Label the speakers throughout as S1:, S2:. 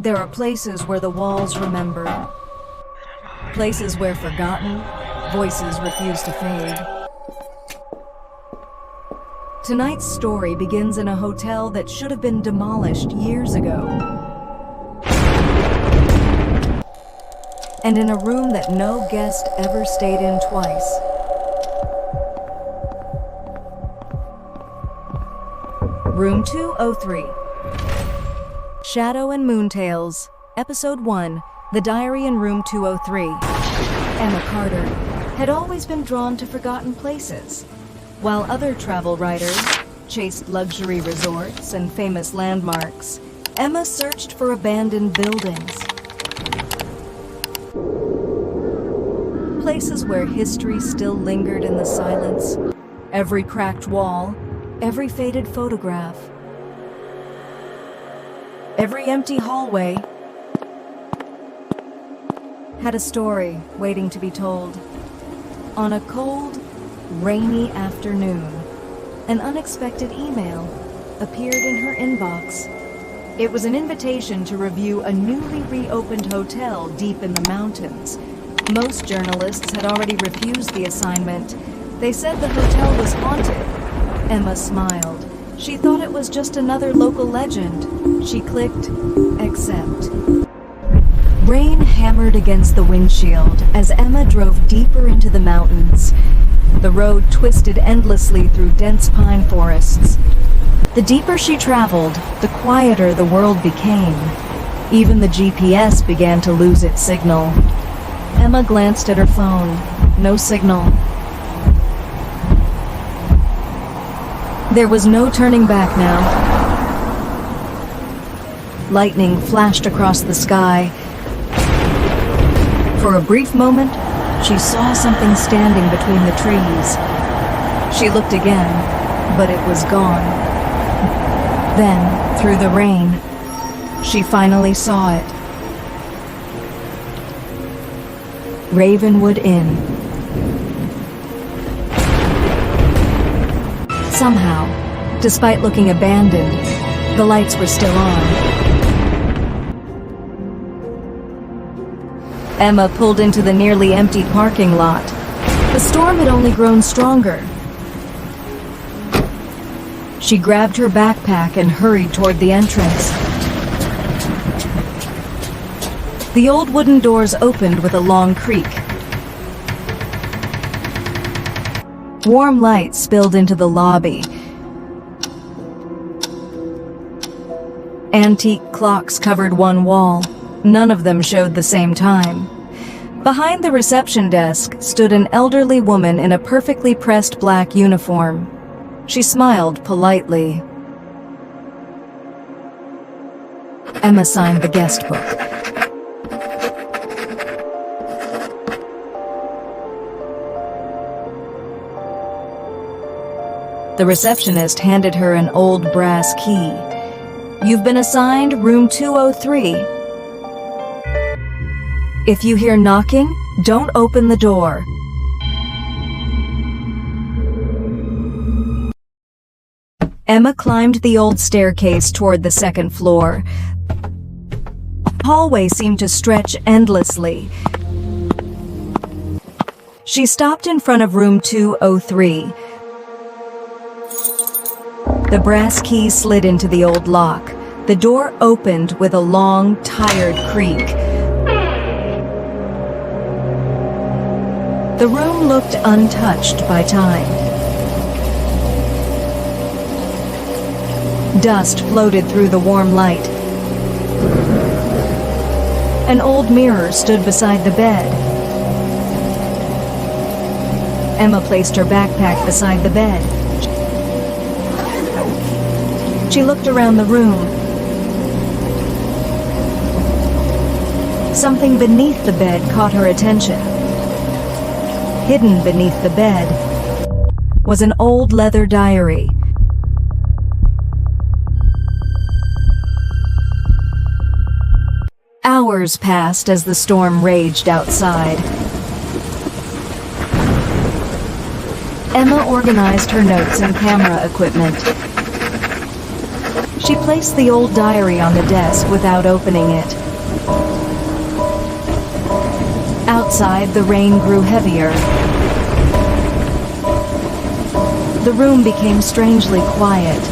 S1: There are places where the walls remember, places where forgotten voices refuse to fade. Tonight's story begins in a hotel that should have been demolished years ago, and in a room that no guest ever stayed in twice. Room 203. Shadow and Moon Tales, Episode 1, The Diary in Room 203. Emma Carter had always been drawn to forgotten places. While other travel writers chased luxury resorts and famous landmarks, Emma searched for abandoned buildings. Places where history still lingered in the silence. Every cracked wall, every faded photograph, every empty hallway had a story waiting to be told. On a cold, rainy afternoon, an unexpected email appeared in her inbox. It was an invitation to review a newly reopened hotel deep in the mountains. Most journalists had already refused the assignment. They said the hotel was haunted. Emma smiled. She thought it was just another local legend. She clicked accept. Rain hammered against the windshield as Emma drove deeper into the mountains. The road twisted endlessly through dense pine forests. The deeper she traveled, the quieter the world became. Even the GPS began to lose its signal. Emma glanced at her phone. No signal. There was no turning back now. Lightning flashed across the sky. For a brief moment, she saw something standing between the trees. She looked again, but it was gone. Then, through the rain, she finally saw it. Ravenwood Inn. Somehow, despite looking abandoned, the lights were still on. Emma pulled into the nearly empty parking lot. The storm had only grown stronger. She grabbed her backpack and hurried toward the entrance. The old wooden doors opened with a long creak. Warm light spilled into the lobby. Antique clocks covered one wall. None of them showed the same time. Behind the reception desk stood an elderly woman in a perfectly pressed black uniform. She smiled politely. Emma signed the guest book. The receptionist handed her an old brass key. "You've been assigned room 203. If you hear knocking, don't open the door." Emma climbed the old staircase toward the second floor. The hallway seemed to stretch endlessly. She stopped in front of room 203. The brass key slid into the old lock. The door opened with a long, tired creak. The room looked untouched by time. Dust floated through the warm light. An old mirror stood beside the bed. Emma placed her backpack beside the bed. She looked around the room. Something beneath the bed caught her attention. Hidden beneath the bed was an old leather diary. Hours passed as the storm raged outside. Emma organized her notes and camera equipment. She placed the old diary on the desk without opening it. Outside, the rain grew heavier. The room became strangely quiet.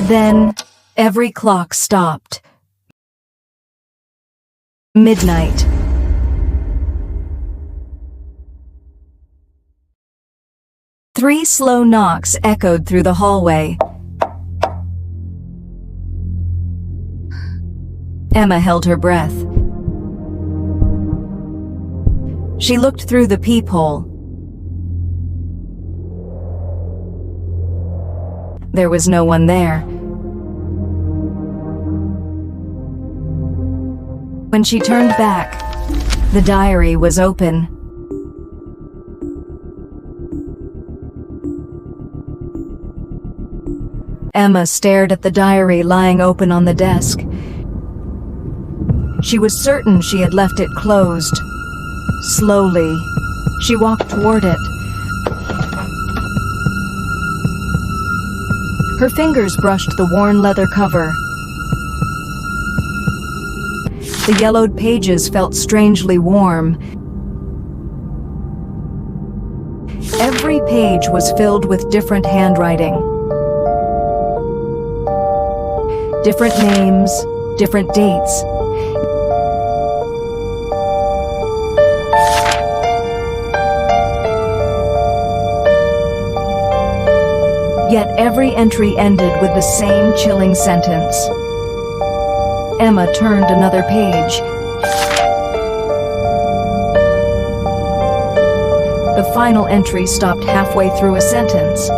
S1: Then, every clock stopped. Midnight. Three slow knocks echoed through the hallway. Emma held her breath. She looked through the peephole. There was no one there. When she turned back, the diary was open. Emma stared at the diary lying open on the desk. She was certain she had left it closed. Slowly, she walked toward it. Her fingers brushed the worn leather cover. The yellowed pages felt strangely warm. Every page was filled with different handwriting. Different names, different dates. Yet every entry ended with the same chilling sentence. Emma turned another page. The final entry stopped halfway through a sentence.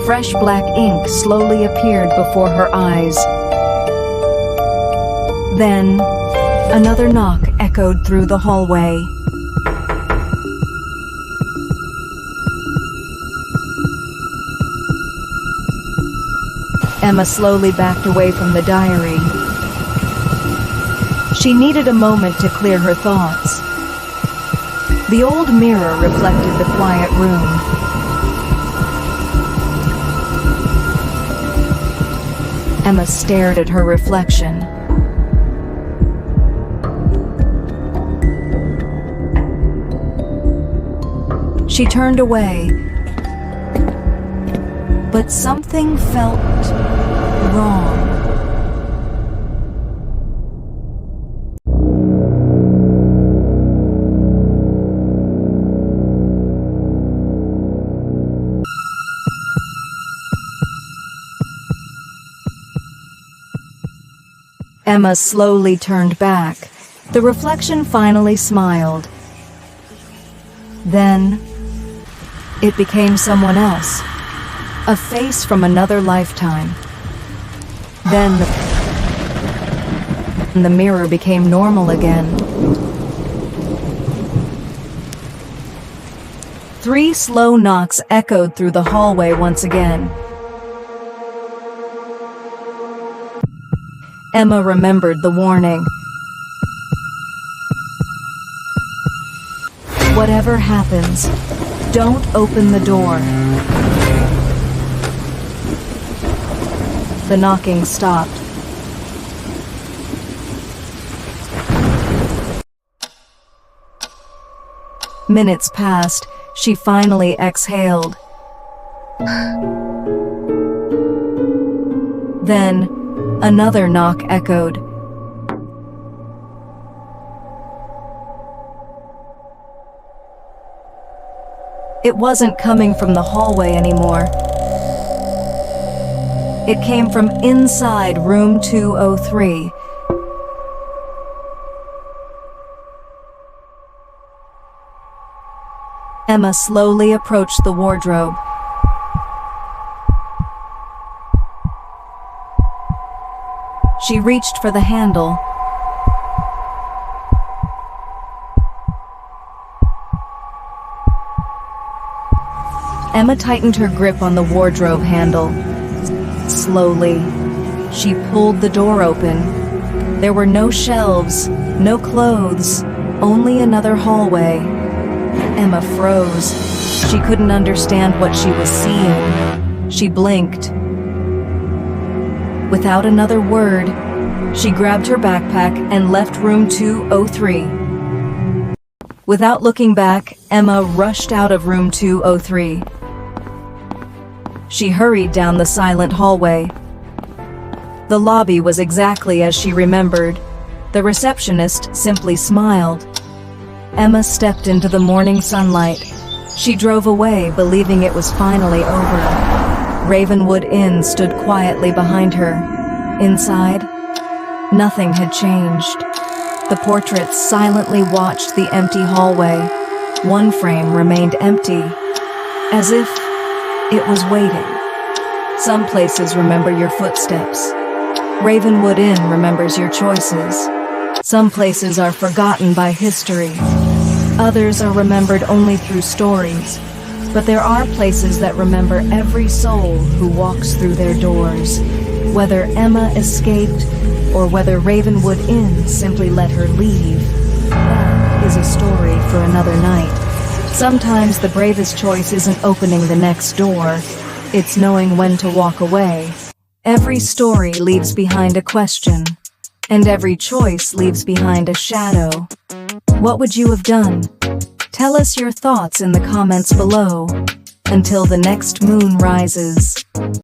S1: Fresh black ink slowly appeared before her eyes. Then, another knock echoed through the hallway. Emma slowly backed away from the diary. She needed a moment to clear her thoughts. The old mirror reflected the quiet room. Emma stared at her reflection. She turned away, but something felt wrong. Emma slowly turned back. The reflection finally smiled. Then, it became someone else. A face from another lifetime. Then the mirror became normal again. 3 slow knocks echoed through the hallway once again. Emma remembered the warning. Whatever happens, don't open the door. The knocking stopped. Minutes passed. She finally exhaled. Then, another knock echoed. It wasn't coming from the hallway anymore. It came from inside room 203. Emma slowly approached the wardrobe. She reached for the handle. Emma tightened her grip on the wardrobe handle. Slowly, she pulled the door open. There were no shelves, no clothes, only another hallway. Emma froze. She couldn't understand what she was seeing. She blinked, Without another word, she grabbed her backpack and left room 203. Without looking back, Emma rushed out of room 203. She hurried down the silent hallway. The lobby was exactly as she remembered. The receptionist simply smiled. Emma stepped into the morning sunlight. She drove away, believing it was finally over. Ravenwood Inn stood quietly behind her. Inside, nothing had changed. The portraits silently watched the empty hallway. One frame remained empty, as if it was waiting. Some places remember your footsteps. Ravenwood Inn remembers your choices. Some places are forgotten by history. Others are remembered only through stories. But there are places that remember every soul who walks through their doors. Whether Emma escaped or whether Ravenwood Inn simply let her leave, that is a story for another night. Sometimes the bravest choice isn't opening the next door. It's knowing when to walk away. Every story leaves behind a question, and every choice leaves behind a shadow. What would you have done? Tell us your thoughts in the comments below. Until the next moon rises.